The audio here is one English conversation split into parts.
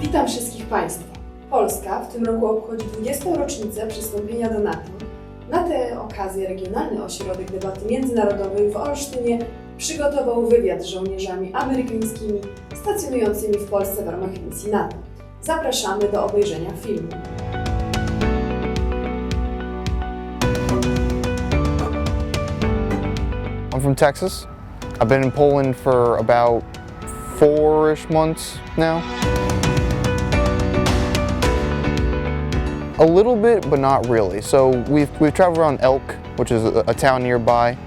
Witam wszystkich Państwa. Polska w tym roku obchodzi 20. rocznicę przystąpienia do NATO. Na tę okazję Regionalny Ośrodek Debaty Międzynarodowej w Olsztynie przygotował wywiad z żołnierzami amerykańskimi stacjonującymi w Polsce w ramach misji NATO. Zapraszamy do obejrzenia filmu. I'm from Texas. I've been in Poland for about 4-ish months now. A little bit, but not really. So we've traveled around Elk, which is a town nearby.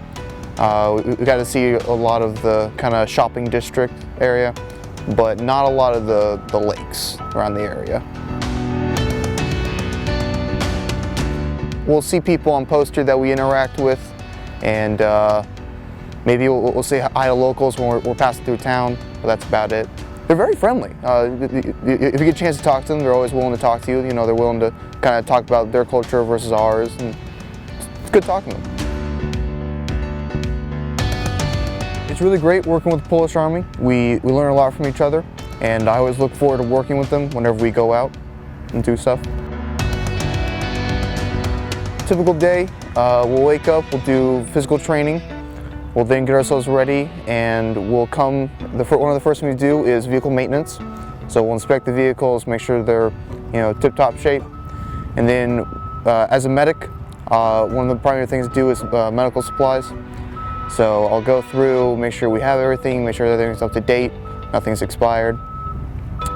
We got to see a lot of the kind of shopping district area, but not a lot of the lakes around the area. We'll see people on post here that we interact with, and maybe we'll say hi to locals when we're passing through town, but that's about it. They're very friendly. If you get a chance to talk to them, they're always willing to talk to you. You know, they're willing to kind of talk about their culture versus ours, and it's good talking to them. It's really great working with the Polish Army. We learn a lot from each other, and I always look forward to working with them whenever we go out and do stuff. Typical day, we'll wake up, we'll do physical training. We'll then get ourselves ready, and we'll come. One of the first things we do is vehicle maintenance. So we'll inspect the vehicles, make sure they're, tip-top shape. And then, as a medic, one of the primary things to do is medical supplies. So I'll go through, make sure we have everything, make sure everything's up to date, nothing's expired.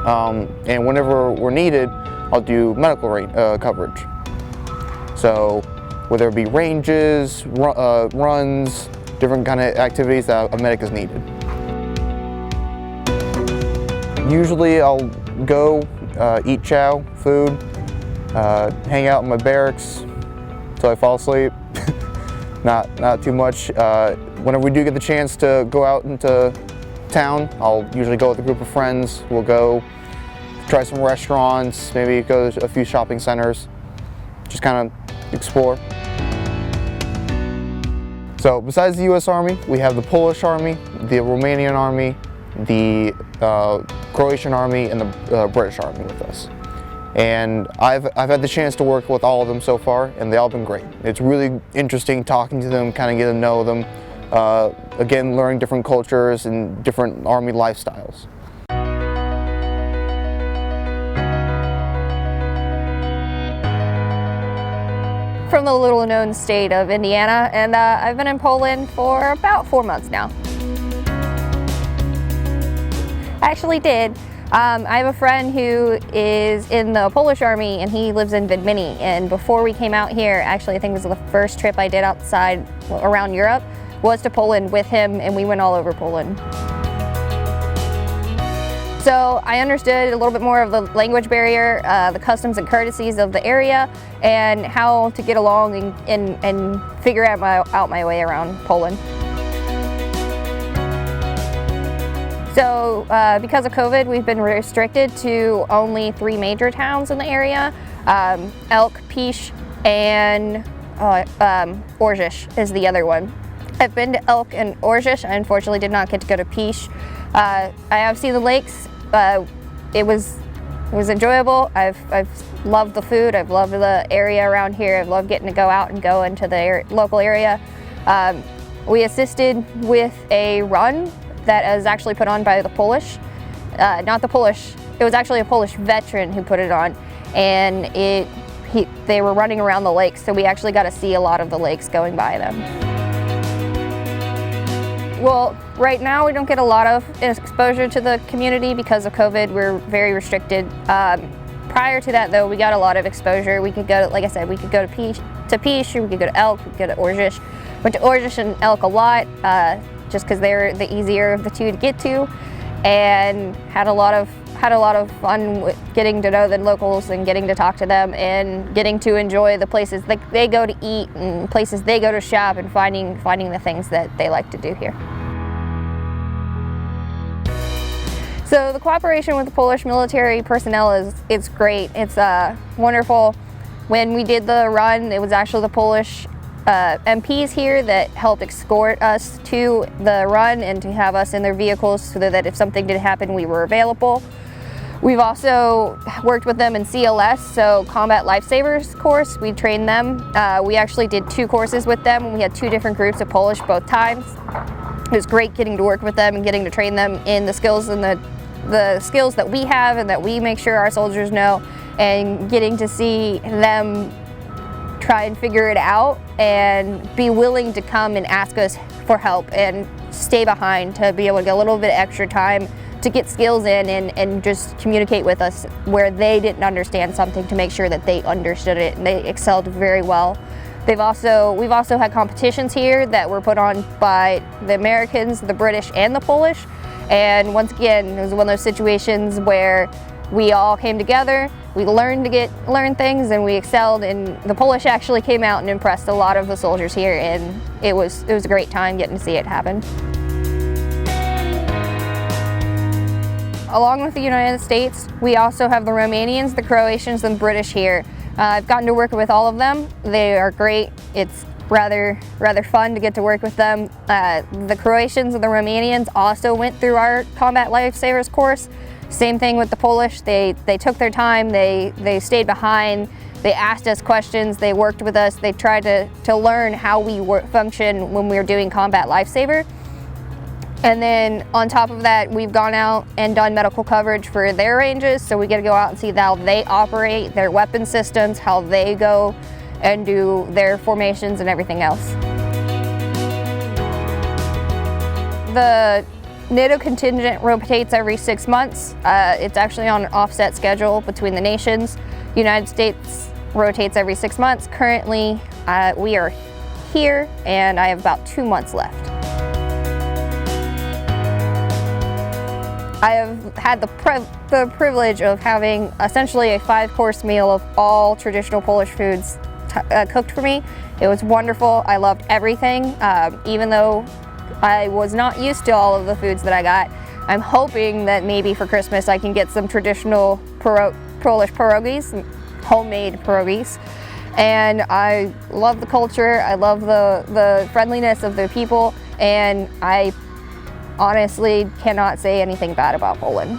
And whenever we're needed, I'll do medical coverage. So whether it be ranges, runs, different kind of activities that a medic is needed. Usually I'll go eat chow, food, hang out in my barracks until I fall asleep. not too much. Whenever we do get the chance to go out into town, I'll usually go with a group of friends. We'll go try some restaurants, maybe go to a few shopping centers, just kind of explore. So besides the U.S. Army, we have the Polish Army, the Romanian Army, the Croatian Army, and the British Army with us. And I've had the chance to work with all of them so far, and they've all been great. It's really interesting talking to them, kind of getting to know them. Again, learning different cultures and different Army lifestyles. From the little-known state of Indiana, and I've been in Poland for about 4 months now. I actually did. I have a friend who is in the Polish Army, and he lives in Wiedźmini. And before we came out here, actually I think it was the first trip I did outside around Europe, was to Poland with him, and we went all over Poland. So I understood a little bit more of the language barrier, the customs and courtesies of the area, and how to get along and figure out my way around Poland. So because of COVID, we've been restricted to only 3 major towns in the area. Elk, Pisz, and Orzisz is the other one. I've been to Elk and Orzisz. I unfortunately did not get to go to Pisz. I have seen the lakes. It was enjoyable. I've loved the food. I've loved the area around here. I've loved getting to go out and go into the local area. We assisted with a run that is actually put on by the Polish, not the Polish. It was actually a Polish veteran who put it on, and they were running around the lakes, so we actually got to see a lot of the lakes going by them. Well, right now we don't get a lot of exposure to the community because of COVID. We're very restricted. Prior to that, though, we got a lot of exposure. We could go, like I said, we could go to Pisz, or we could go to Elk, we could go to Orzisz. Went to Orzisz and Elk a lot, just because they're the easier of the two to get to, and had a lot of fun with getting to know the locals and getting to talk to them and getting to enjoy the places that they go to eat and places they go to shop and finding the things that they like to do here. So the cooperation with the Polish military personnel is great. It's wonderful. When we did the run, it was actually the Polish MPs here that helped escort us to the run and to have us in their vehicles so that if something did happen, we were available. We've also worked with them in CLS, so Combat Lifesavers course. We trained them. We actually did 2 courses with them, and we had 2 different groups of Polish both times. It was great getting to work with them and getting to train them in the skills and the skills that we have and that we make sure our soldiers know, and getting to see them try and figure it out and be willing to come and ask us for help and stay behind to be able to get a little bit extra time to get skills in and just communicate with us where they didn't understand something, to make sure that they understood it, and they excelled very well. We've also had competitions here that were put on by the Americans, the British, and the Polish. And once again, it was one of those situations where we all came together, we learned things, and we excelled. And the Polish actually came out and impressed a lot of the soldiers here, and it was a great time getting to see it happen. Along with the United States, we also have the Romanians, the Croatians, and the British here. I've gotten to work with all of them. They are great. It's rather fun to get to work with them. The Croatians and the Romanians also went through our Combat Lifesavers course. Same thing with the Polish. They took their time, they stayed behind, they asked us questions, they worked with us, they tried to learn how we function when we were doing Combat Lifesaver. And then on top of that, we've gone out and done medical coverage for their ranges, so we get to go out and see how they operate, their weapon systems, how they go and do their formations and everything else. The NATO contingent rotates every 6 months. It's actually on an offset schedule between the nations. United States rotates every 6 months. Currently, we are here, and I have about 2 months left. I have had the privilege of having essentially a 5-course meal of all traditional Polish foods cooked for me. It was wonderful. I loved everything, even though I was not used to all of the foods that I got. I'm hoping that maybe for Christmas I can get some traditional Polish pierogies, homemade pierogies. And I love the culture, I love the friendliness of the people, and I honestly cannot say anything bad about Poland.